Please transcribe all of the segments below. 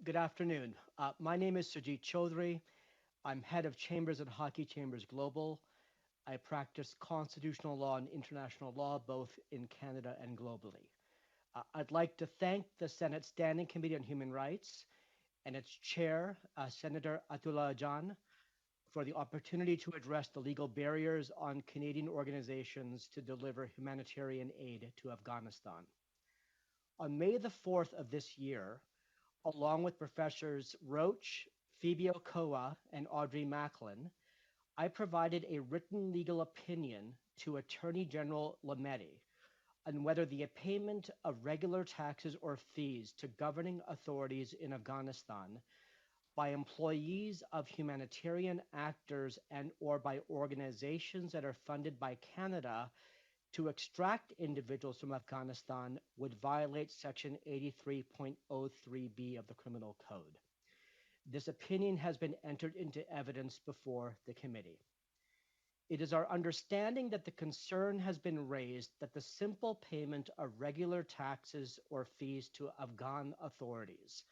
Good afternoon. My name is Sujit Chaudhry. I'm head of Chambers at Hockey Chambers Global. I practice constitutional law and international law both in Canada and globally. I'd like to thank the Senate Standing Committee on Human Rights and its chair, Senator Atullah Ajjan, for the opportunity to address the legal barriers on Canadian organizations to deliver humanitarian aid to Afghanistan. On May the 4th of this year, along with Professors Roach, Phoebe Okoa, and Audrey Macklin, I provided a written legal opinion to Attorney General Lametti on whether the payment of regular taxes or fees to governing authorities in Afghanistan by employees of humanitarian actors and or by organizations that are funded by Canada to extract individuals from Afghanistan would violate Section 83.03b of the Criminal Code. This opinion has been entered into evidence before the committee. It is our understanding that the concern has been raised that the simple payment of regular taxes or fees to Afghan authorities,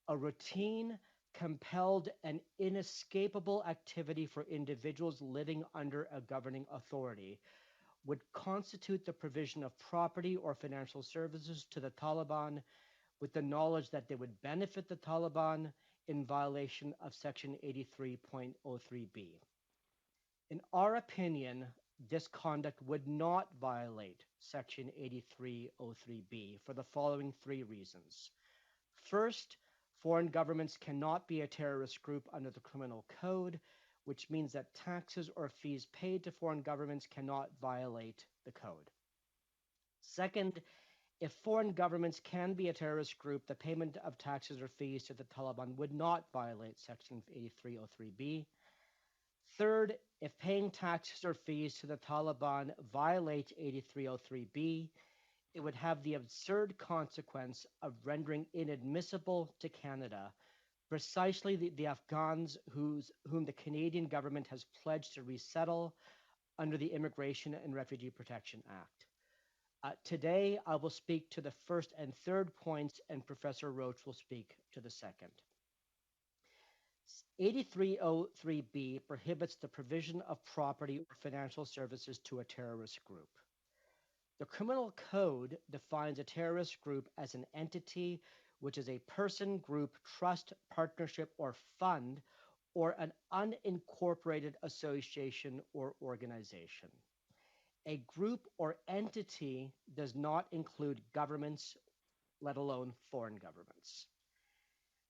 a routine, compelled, and inescapable activity for individuals living under a governing authority, would constitute the provision of property or financial services to the Taliban with the knowledge that they would benefit the Taliban in violation of Section 83.03b. In our opinion, this conduct would not violate Section 83.03b for the following three reasons. First, foreign governments cannot be a terrorist group under the Criminal Code, which means that taxes or fees paid to foreign governments cannot violate the code. Second, if foreign governments can be a terrorist group, the payment of taxes or fees to the Taliban would not violate Section 83.03b. Third, if paying taxes or fees to the Taliban violates 83.03b, it would have the absurd consequence of rendering inadmissible to Canada precisely the Afghans whom the Canadian government has pledged to resettle under the Immigration and Refugee Protection Act. Today, I will speak to the first and third points, and Professor Roach will speak to the second. 83.03b prohibits the provision of property or financial services to a terrorist group. The Criminal Code defines a terrorist group as an entity which is a person, group, trust, partnership, or fund, or an unincorporated association or organization. A group or entity does not include governments, let alone foreign governments.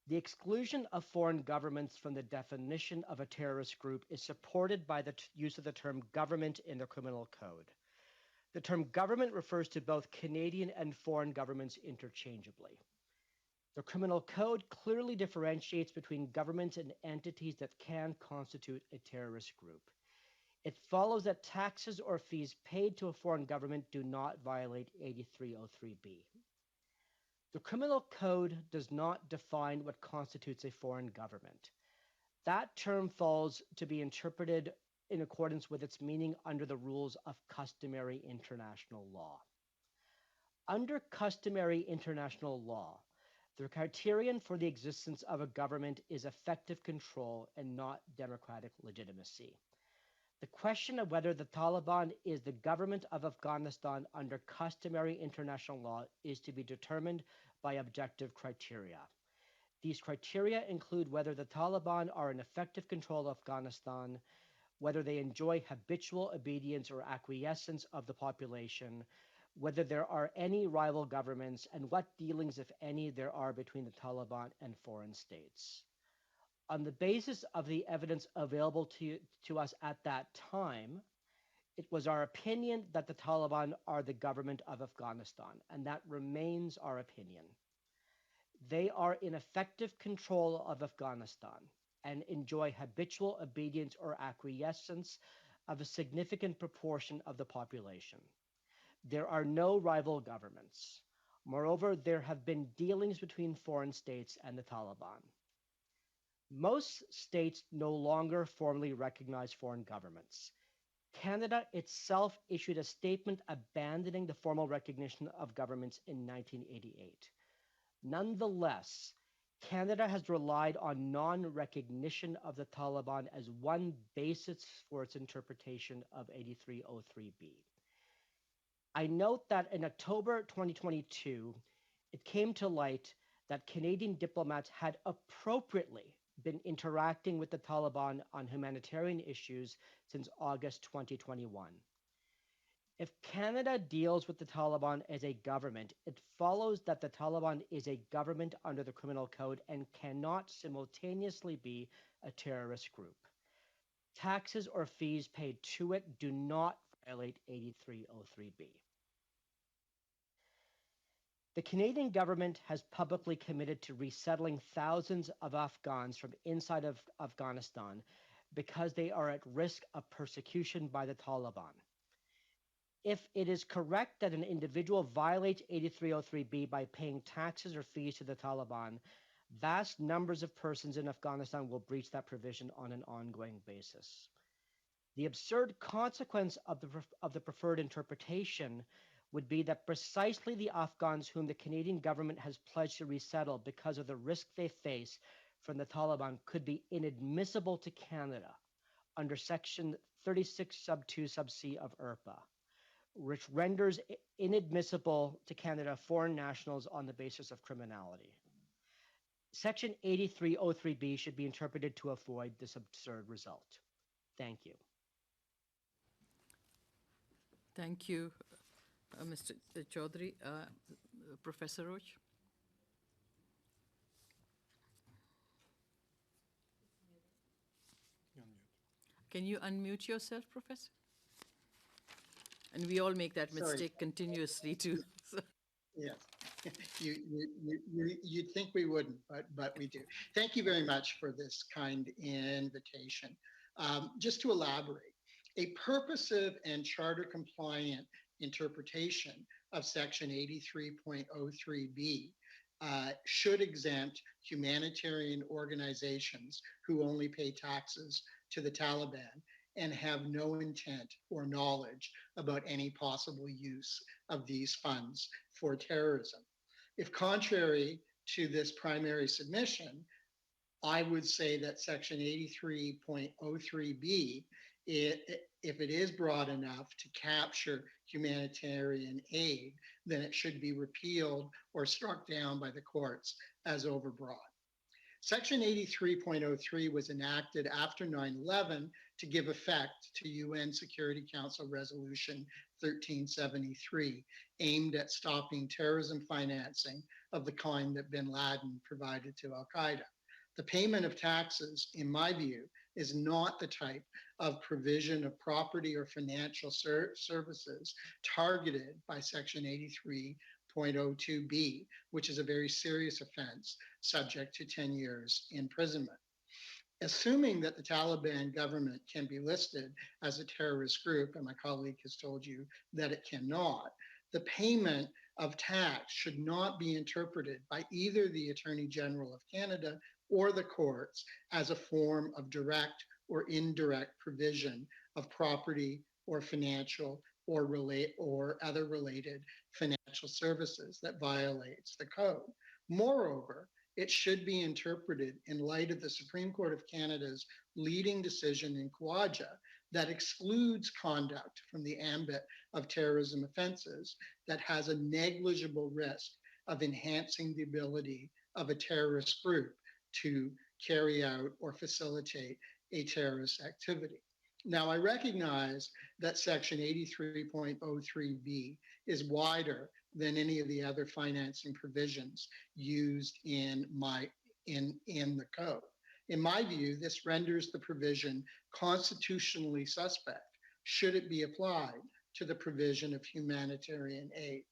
The exclusion of foreign governments from the definition of a terrorist group is supported by the use of the term government in the Criminal Code. The term government refers to both Canadian and foreign governments interchangeably. The Criminal Code clearly differentiates between governments and entities that can constitute a terrorist group. It follows that taxes or fees paid to a foreign government do not violate 83.03b. The Criminal Code does not define what constitutes a foreign government. That term falls to be interpreted in accordance with its meaning under the rules of customary international law. Under customary international law, the criterion for the existence of a government is effective control and not democratic legitimacy. The question of whether the Taliban is the government of Afghanistan under customary international law is to be determined by objective criteria. These criteria include whether the Taliban are in effective control of Afghanistan, whether they enjoy habitual obedience or acquiescence of the population, whether there are any rival governments, and what dealings, if any, there are between the Taliban and foreign states. On the basis of the evidence available to us at that time, it was our opinion that the Taliban are the government of Afghanistan, and that remains our opinion. They are in effective control of Afghanistan and enjoy habitual obedience or acquiescence of a significant proportion of the population. There are no rival governments. Moreover, there have been dealings between foreign states and the Taliban. Most states no longer formally recognize foreign governments. Canada itself issued a statement abandoning the formal recognition of governments in 1988. Nonetheless, Canada has relied on non recognition of the Taliban as one basis for its interpretation of 8303B. I note that in October 2022, it came to light that Canadian diplomats had appropriately been interacting with the Taliban on humanitarian issues since August 2021. If Canada deals with the Taliban as a government, it follows that the Taliban is a government under the criminal code and cannot simultaneously be a terrorist group. Taxes or fees paid to it do not violate 8303B. The Canadian government has publicly committed to resettling thousands of Afghans from inside of Afghanistan because they are at risk of persecution by the Taliban. If it is correct that an individual violates 8303B by paying taxes or fees to the Taliban, vast numbers of persons in Afghanistan will breach that provision on an ongoing basis. The absurd consequence of the preferred interpretation would be that precisely the Afghans whom the Canadian government has pledged to resettle because of the risk they face from the Taliban could be inadmissible to Canada under Section 36 sub 2 sub C of IRPA, which renders inadmissible to Canada foreign nationals on the basis of criminality. Section 8303B should be interpreted to avoid this absurd result. Thank you. Thank you, Mr. Chaudhry. Professor Roach? Can you unmute yourself, Professor? And we all make that mistake continuously too. So. Yes, you'd think we wouldn't, but we do. Thank you very much for this kind invitation. Just to elaborate, a purposive and charter compliant interpretation of Section 83.03B should exempt humanitarian organizations who only pay taxes to the Taliban and have no intent or knowledge about any possible use of these funds for terrorism. If contrary to this primary submission, I would say that Section 83.03B, if it is broad enough to capture humanitarian aid, then it should be repealed or struck down by the courts as overbroad. Section 83.03 was enacted after 9/11 to give effect to UN Security Council Resolution 1373, aimed at stopping terrorism financing of the kind that bin Laden provided to Al-Qaeda. The payment of taxes, in my view, is not the type of provision of property or financial services targeted by Section 83.02B, which is a very serious offense subject to 10 years imprisonment. Assuming that the Taliban government can be listed as a terrorist group, and my colleague has told you that it cannot, the payment of tax should not be interpreted by either the Attorney General of Canada or the courts as a form of direct or indirect provision of property or financial or other related financial services that violates the code. Moreover, it should be interpreted in light of the Supreme Court of Canada's leading decision in Khawaja that excludes conduct from the ambit of terrorism offenses that has a negligible risk of enhancing the ability of a terrorist group to carry out or facilitate a terrorist activity. Now, I recognize that Section 83.03B is wider than any of the other financing provisions used in the code. In my view, this renders the provision constitutionally suspect should it be applied to the provision of humanitarian aid.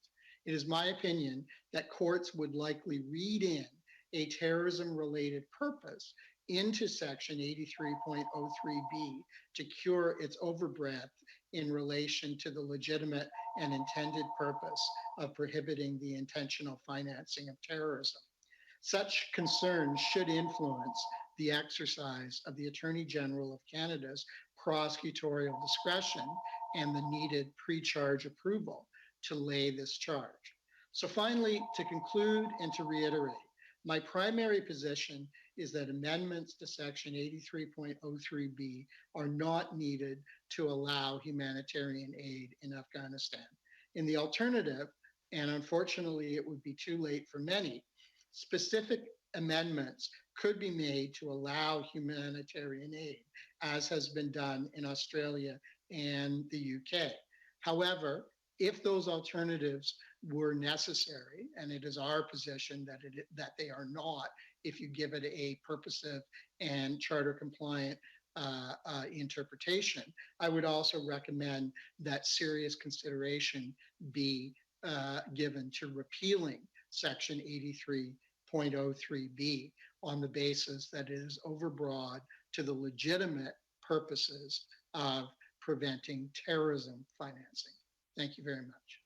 It is my opinion that courts would likely read in a terrorism-related purpose into Section 83.03B to cure its overbreadth in relation to the legitimate and intended purpose of prohibiting the intentional financing of terrorism. Such concerns should influence the exercise of the Attorney General of Canada's prosecutorial discretion and the needed pre-charge approval to lay this charge. So finally, to conclude and to reiterate, My primary position is that amendments to Section 83.03b are not needed to allow humanitarian aid in Afghanistan. In the alternative, and unfortunately it would be too late for many, specific amendments could be made to allow humanitarian aid, as has been done in Australia and the UK. However, if those alternatives were necessary, and it is our position that they are not, if you give it a purposive and charter compliant interpretation, I would also recommend that serious consideration be given to repealing Section 83.03b on the basis that it is overbroad to the legitimate purposes of preventing terrorism financing. Thank you very much.